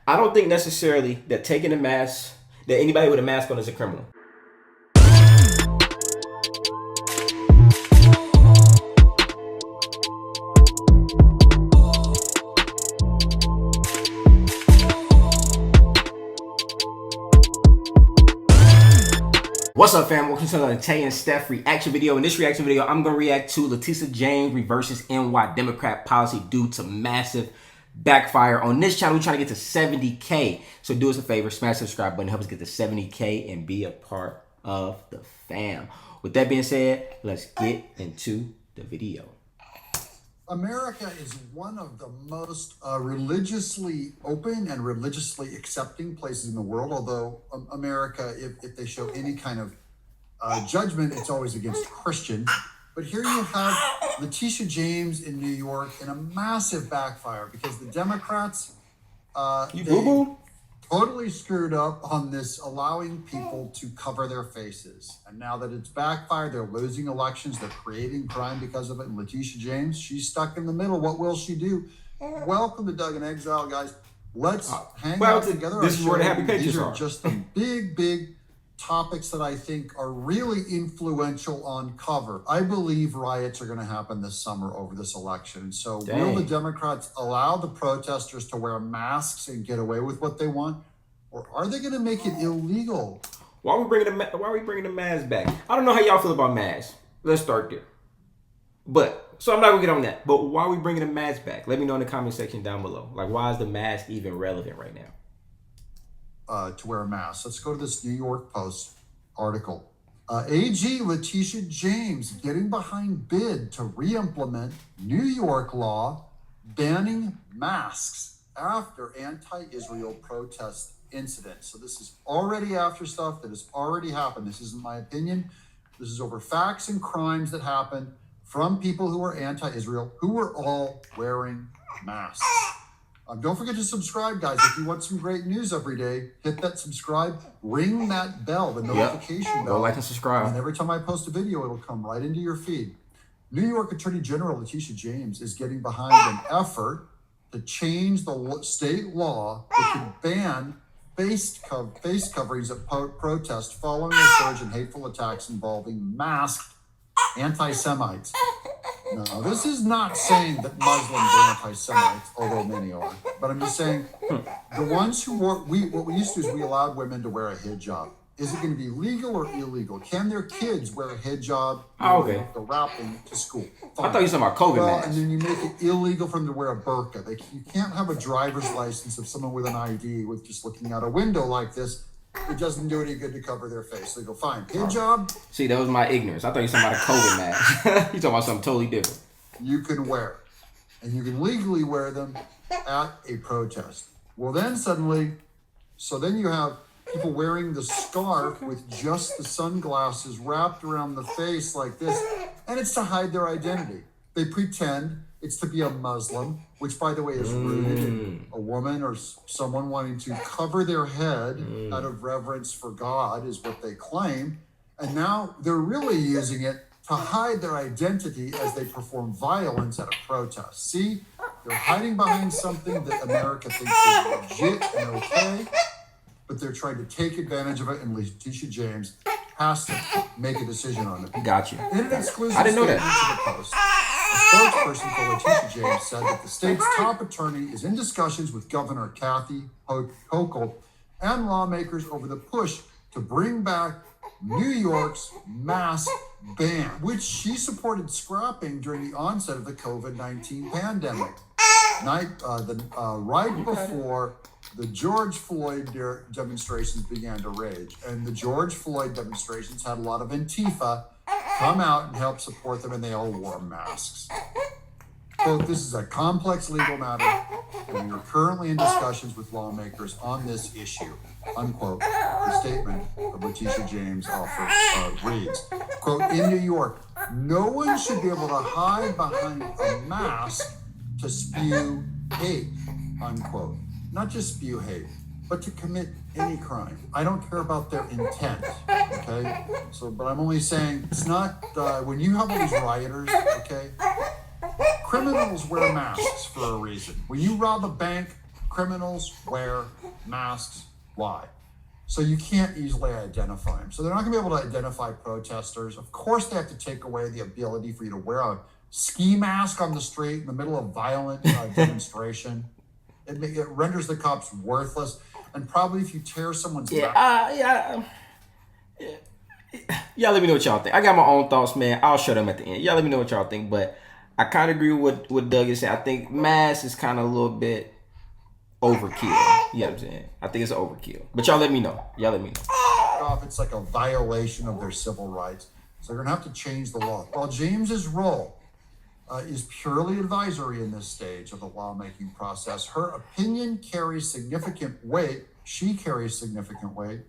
I don't think necessarily that taking a mask, that anybody with a mask on is a criminal. What's up, fam? Welcome to the Letitia and Steph reaction video. In this reaction video, I'm going to react to Letitia James reverses NY Democrat policy due to massive backfire. On this channel, we're trying to get to 70K. So do us a favor, smash the subscribe button, help us get to 70K and be a part of the fam. With that being said, let's get into the video. America is one of the most religiously open and religiously accepting places in the world, although America, if they show any kind of judgment, it's always against Christians. But here you have Letitia James in New York in a massive backfire because the Democrats, they totally screwed up on this, allowing people to cover their faces. And now that it's backfired, they're losing elections, they're creating crime because of it. And Letitia James, she's stuck in the middle. What will she do? Welcome to Doug in Exile, guys. Let's hang out together. This is where the happy pages These are. are just some big topics that I think are really influential on cover. I believe riots are going to happen this summer over this election. So will the Democrats allow the protesters to wear masks and get away with what they want? Or are they going to make it illegal? Why are we bringing the mask back? I don't know how y'all feel about masks. Let's start there. So I'm not going to get on that. But why are we bringing the mask back? Let me know in the comment section down below. Like, why is the mask even relevant right now? To wear a mask. Let's go to this New York Post article. AG Letitia James getting behind bid to re-implement New York law banning masks after anti-Israel protest incident. So this is already after stuff that has already happened. This isn't my opinion. This is over facts and crimes that happened from people who are anti-Israel, who were all wearing masks. Don't forget to subscribe, guys. If you want some great news every day, hit that subscribe, ring that bell, the notification bell. Go like and subscribe. And every time I post a video, it'll come right into your feed. New York Attorney General Letitia James is getting behind an effort to change the state law that could ban face coverings at protests following a surge in hateful attacks involving masked anti-Semites. Now, this is not saying that Muslims are anti-Semites, although many are. But I'm just saying the ones who wore, what we used to do is we allowed women to wear a hijab. Is it going to be legal or illegal? Can their kids wear a hijab? The wrapping to school? Fine. I thought you were talking about COVID masks. And then you make it illegal for them to wear a burqa. You can't have a driver's license of someone with an ID with just looking out a window like this. It doesn't do any good to cover their face. They go, fine, hijab. See, that was my ignorance. I thought you were talking about a COVID mask. You're talking about something totally different. You can wear. And you can legally wear them at a protest. Well, then suddenly, then you have people wearing the scarf with just the sunglasses wrapped around the face like this. And it's to hide their identity. They pretend it's to be a Muslim, which, by the way, is rooted in a woman or someone wanting to cover their head out of reverence for God, is what they claim. And now they're really using it to hide their identity as they perform violence at a protest. See, they're hiding behind something that America thinks is legit and okay, but they're trying to take advantage of it, and Letitia James has to make a decision on it. Got you. In an exclusive I didn't know statement that. to the Post, a spokesperson for Letitia James said that the state's top attorney is in discussions with Governor Kathy Hochul and lawmakers over the push to bring back New York's mask ban, which she supported scrapping during the onset of the COVID-19 pandemic. Right before the George Floyd demonstrations began to rage. And the George Floyd demonstrations had a lot of Antifa come out and help support them, and they all wore masks. Quote, this is a complex legal matter, and we are currently in discussions with lawmakers on this issue, unquote. The statement of Letitia James reads, quote, in New York, no one should be able to hide behind a mask to spew hate, unquote. Not just spew hate, but to commit any crime. I don't care about their intent, okay? But I'm only saying, it's not, when you have all these rioters, okay? Criminals wear masks for a reason. When you rob a bank, criminals wear masks. Why? So you can't easily identify them. So they're not going to be able to identify protesters. Of course, they have to take away the ability for you to wear a ski mask on the street in the middle of violent demonstration. It renders the cops worthless. And probably if you tear someone's yeah, y'all let me know what y'all think. I got my own thoughts, man. I'll share them at the end. Y'all let me know what y'all think. But I kind of agree with what Doug is saying. I think mask is kind of a little bit overkill. You know what I'm saying? I think it's overkill. But y'all let me know. If it's like a violation of their civil rights. So they're going to have to change the law. While James's role is purely advisory in this stage of the lawmaking process, her opinion carries significant weight. She carries significant weight,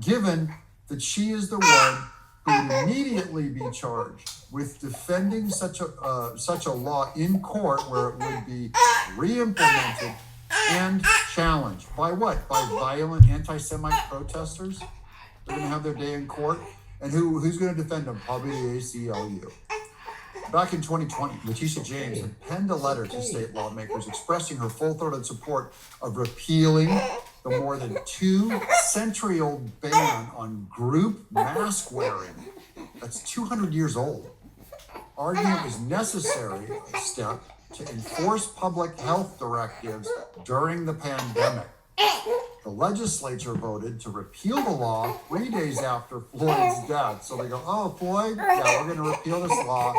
given that she is the one who would immediately be charged with defending such a law in court, where it would be re-implemented and challenged. By what? By violent anti-Semite protesters? They're going to have their day in court. And who's going to defend them? Probably the ACLU. Back in 2020, Letitia James had penned a letter to state lawmakers expressing her full-throated support of repealing the more than 2-century-old ban on group mask wearing. That's 200 years old. Arguing it was necessary step to enforce public health directives during the pandemic. The legislature voted to repeal the law 3 days after Floyd's death. So they go, oh, Floyd? Yeah, we're going to repeal this law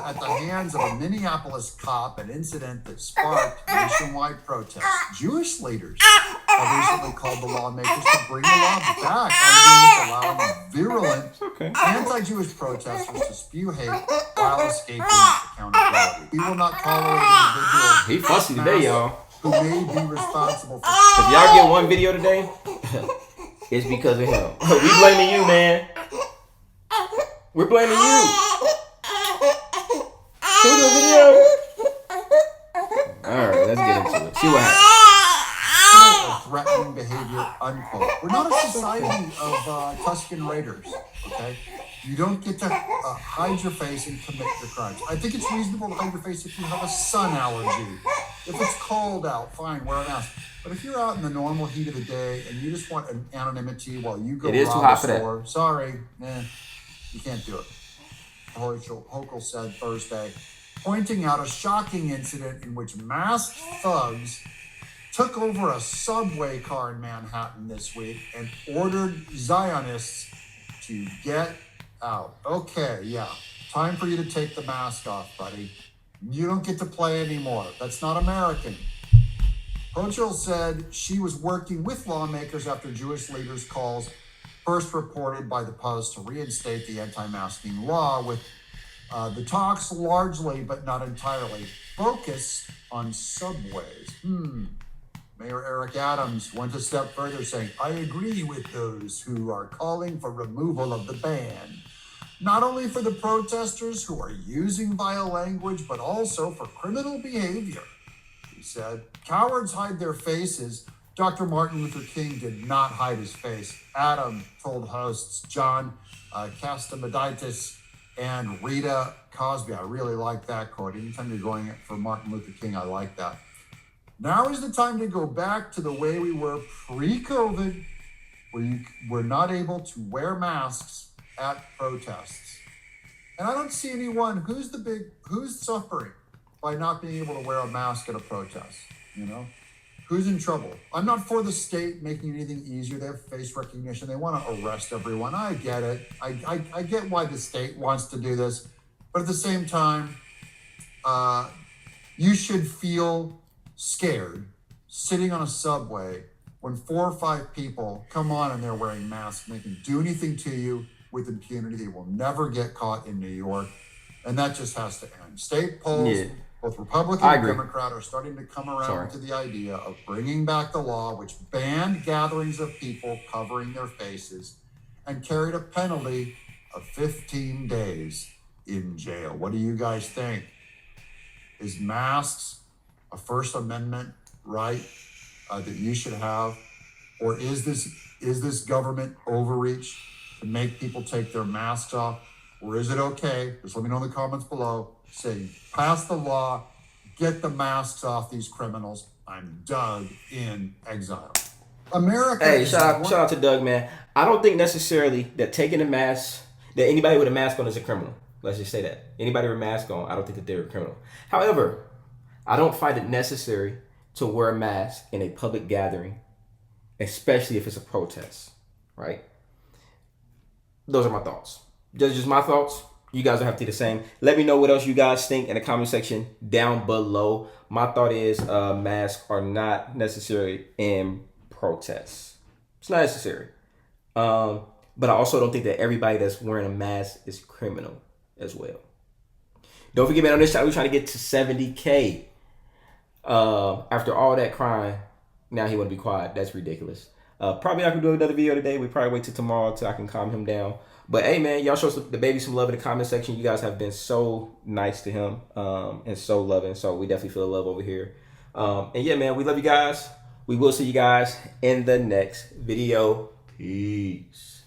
at the hands of a Minneapolis cop, an incident that sparked nationwide protests. Jewish leaders have recently called the lawmakers to bring the law back, arguing it's allowing virulent anti-Jewish protesters to spew hate while escaping accountability. We will not tolerate individuals He fussy today, y'all. who may be responsible for. If y'all get one video today, it's because of him. We blaming you, man. We're blaming you. Can we do a video? Alright, let's get into it. See what happens. Threatening behavior, unquote. We're not a society of Tuscan Raiders, okay? You don't get to hide your face and commit your crimes. I think it's reasonable to hide your face if you have a sun allergy. If it's cold out, fine, wear a mask. But if you're out in the normal heat of the day and you just want an anonymity while you go rob a store, sorry, you can't do it. Hochul said Thursday, pointing out a shocking incident in which masked thugs took over a subway car in Manhattan this week and ordered Zionists to get out. Okay, yeah. Time for you to take the mask off, buddy. You don't get to play anymore. That's not American. Hochul said she was working with lawmakers after Jewish leaders' calls, first reported by the Post, to reinstate the anti-masking law, with the talks largely, but not entirely, focused on subways. Mayor Eric Adams went a step further, saying, I agree with those who are calling for removal of the ban, not only for the protesters who are using vile language, but also for criminal behavior. He said, cowards hide their faces. Dr. Martin Luther King did not hide his face. Adam told hosts John Castameditis and Rita Cosby. I really like that quote. Anytime you're going for Martin Luther King, I like that. Now is the time to go back to the way we were pre-COVID, where you were not able to wear masks at protests. And I don't see anyone who's suffering by not being able to wear a mask at a protest, Who's in trouble? I'm not for the state making anything easier. They have face recognition. They want to arrest everyone. I get it. I get why the state wants to do this. But at the same time, you should feel scared sitting on a subway when 4 or 5 people come on and they're wearing masks and they can do anything to you with impunity. They will never get caught in New York. And that just has to end. State polls, both Republican and Democrat, are starting to come around to the idea of bringing back the law which banned gatherings of people covering their faces and carried a penalty of 15 days in jail. What do you guys think? Is masks a First Amendment right that you should have? Or is this government overreach to make people take their masks off? Or is it okay? Just let me know in the comments below. Say, pass the law, get the masks off these criminals. I'm Doug in exile. America. Hey, is shout out to Doug, man. I don't think necessarily that taking a mask, that anybody with a mask on is a criminal. Let's just say that. Anybody with a mask on, I don't think that they're a criminal. However, I don't find it necessary to wear a mask in a public gathering, especially if it's a protest, right? Those are my thoughts. Just my thoughts. You guys will have to do the same. Let me know what else you guys think in the comment section down below. My thought is masks are not necessary in protests. It's not necessary. But I also don't think that everybody that's wearing a mask is criminal as well. Don't forget, man, on this channel, we're trying to get to 70K. After all that crying, now he want to be quiet. That's ridiculous. Probably not gonna do another video today. We probably wait till tomorrow till I can calm him down. But hey, man, y'all show the baby some love in the comment section. You guys have been so nice to him and so loving. So we definitely feel the love over here. And yeah, man, we love you guys. We will see you guys in the next video. Peace.